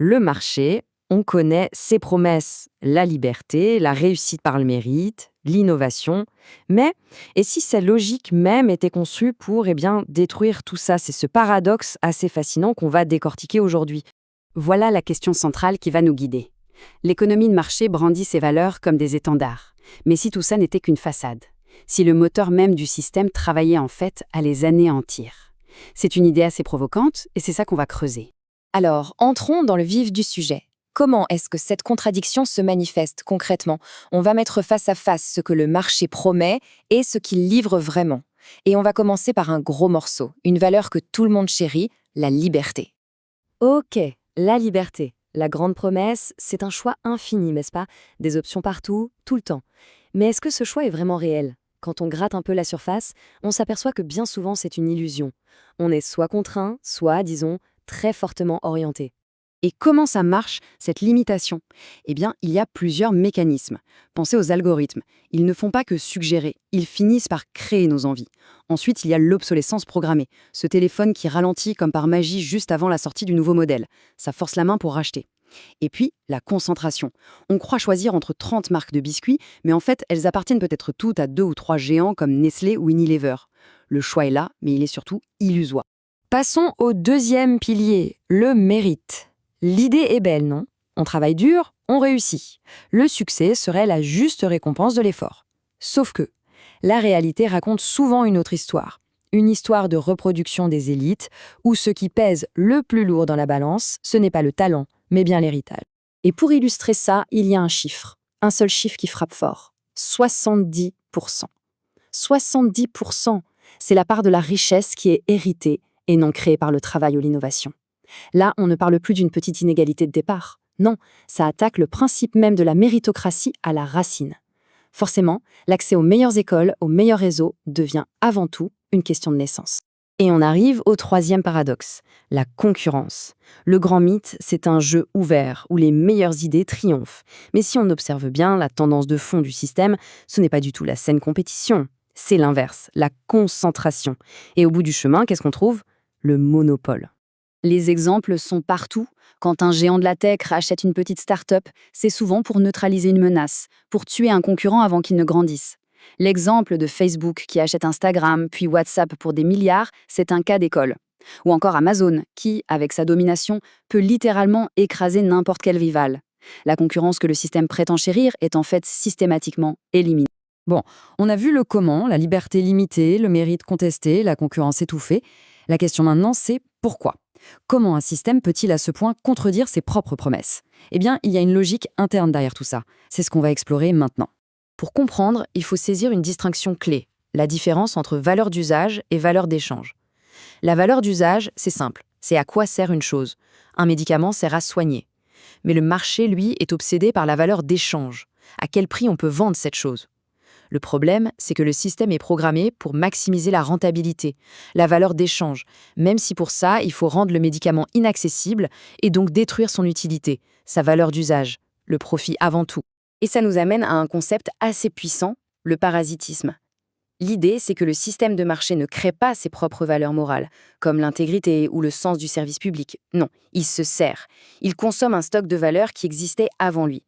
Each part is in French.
Le marché, on connaît ses promesses, la liberté, la réussite par le mérite, l'innovation. Mais, et si sa logique même était conçue pour détruire tout ça? C'est ce paradoxe assez fascinant qu'on va décortiquer aujourd'hui. Voilà la question centrale qui va nous guider. L'économie de marché brandit ses valeurs comme des étendards. Mais si tout ça n'était qu'une façade? Si le moteur même du système travaillait en fait à les anéantir? C'est une idée assez provocante et c'est ça qu'on va creuser. Alors, entrons dans le vif du sujet. Comment est-ce que cette contradiction se manifeste concrètement? On va mettre face à face ce que le marché promet et ce qu'il livre vraiment. Et on va commencer par un gros morceau, une valeur que tout le monde chérit, la liberté. Ok, la liberté. La grande promesse, c'est un choix infini, n'est-ce pas? Des options partout, tout le temps. Mais est-ce que ce choix est vraiment réel? Quand on gratte un peu la surface, on s'aperçoit que bien souvent c'est une illusion. On est soit contraint, soit, disons, très fortement orienté. Et comment ça marche, cette limitation? Eh bien, il y a plusieurs mécanismes. Pensez aux algorithmes. Ils ne font pas que suggérer, ils finissent par créer nos envies. Ensuite, il y a l'obsolescence programmée, ce téléphone qui ralentit comme par magie juste avant la sortie du nouveau modèle. Ça force la main pour racheter. Et puis, la concentration. On croit choisir entre 30 marques de biscuits, mais en fait, elles appartiennent peut-être toutes à 2 ou 3 géants comme Nestlé ou Unilever. Le choix est là, mais il est surtout illusoire. Passons au deuxième pilier, le mérite. L'idée est belle, non? On travaille dur, on réussit. Le succès serait la juste récompense de l'effort. Sauf que la réalité raconte souvent une autre histoire. Une histoire de reproduction des élites, où ce qui pèse le plus lourd dans la balance, ce n'est pas le talent, mais bien l'héritage. Et pour illustrer ça, il y a un chiffre. Un seul chiffre qui frappe fort. 70%. 70%, c'est la part de la richesse qui est héritée et non créée par le travail ou l'innovation. Là, on ne parle plus d'une petite inégalité de départ. Non, ça attaque le principe même de la méritocratie à la racine. Forcément, l'accès aux meilleures écoles, aux meilleurs réseaux, devient avant tout une question de naissance. Et on arrive au troisième paradoxe, la concurrence. Le grand mythe, c'est un jeu ouvert où les meilleures idées triomphent. Mais si on observe bien la tendance de fond du système, ce n'est pas du tout la saine compétition. C'est l'inverse, la concentration. Et au bout du chemin, qu'est-ce qu'on trouve? Le monopole. Les exemples sont partout. Quand un géant de la tech rachète une petite start-up, c'est souvent pour neutraliser une menace, pour tuer un concurrent avant qu'il ne grandisse. L'exemple de Facebook qui achète Instagram, puis WhatsApp pour des milliards, c'est un cas d'école. Ou encore Amazon, qui, avec sa domination, peut littéralement écraser n'importe quel rival. La concurrence que le système prétend chérir est en fait systématiquement éliminée. Bon, on a vu le comment, la liberté limitée, le mérite contesté, la concurrence étouffée. La question maintenant, c'est pourquoi? Comment un système peut-il à ce point contredire ses propres promesses? Eh bien, il y a une logique interne derrière tout ça. C'est ce qu'on va explorer maintenant. Pour comprendre, il faut saisir une distinction clé, la différence entre valeur d'usage et valeur d'échange. La valeur d'usage, c'est simple, c'est à quoi sert une chose. Un médicament sert à soigner. Mais le marché, lui, est obsédé par la valeur d'échange. À quel prix on peut vendre cette chose? Le problème, c'est que le système est programmé pour maximiser la rentabilité, la valeur d'échange, même si pour ça, il faut rendre le médicament inaccessible et donc détruire son utilité, sa valeur d'usage, le profit avant tout. Et ça nous amène à un concept assez puissant, le parasitisme. L'idée, c'est que le système de marché ne crée pas ses propres valeurs morales, comme l'intégrité ou le sens du service public. Non, il se sert. Il consomme un stock de valeurs qui existait avant lui.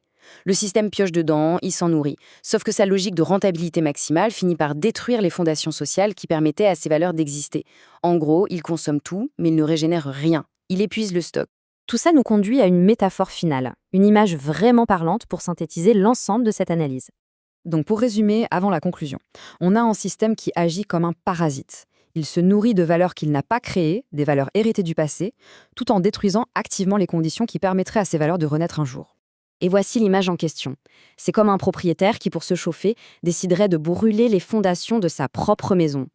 Le système pioche dedans, il s'en nourrit. Sauf que sa logique de rentabilité maximale finit par détruire les fondations sociales qui permettaient à ces valeurs d'exister. En gros, il consomme tout, mais il ne régénère rien. Il épuise le stock. Tout ça nous conduit à une métaphore finale, une image vraiment parlante pour synthétiser l'ensemble de cette analyse. Donc pour résumer, avant la conclusion, on a un système qui agit comme un parasite. Il se nourrit de valeurs qu'il n'a pas créées, des valeurs héritées du passé, tout en détruisant activement les conditions qui permettraient à ces valeurs de renaître un jour. Et voici l'image en question. C'est comme un propriétaire qui, pour se chauffer, déciderait de brûler les fondations de sa propre maison.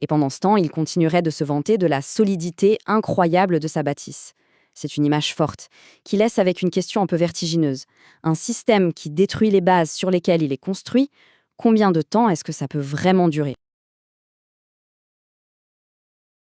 Et pendant ce temps, il continuerait de se vanter de la solidité incroyable de sa bâtisse. C'est une image forte, qui laisse avec une question un peu vertigineuse. Un système qui détruit les bases sur lesquelles il est construit, combien de temps est-ce que ça peut vraiment durer?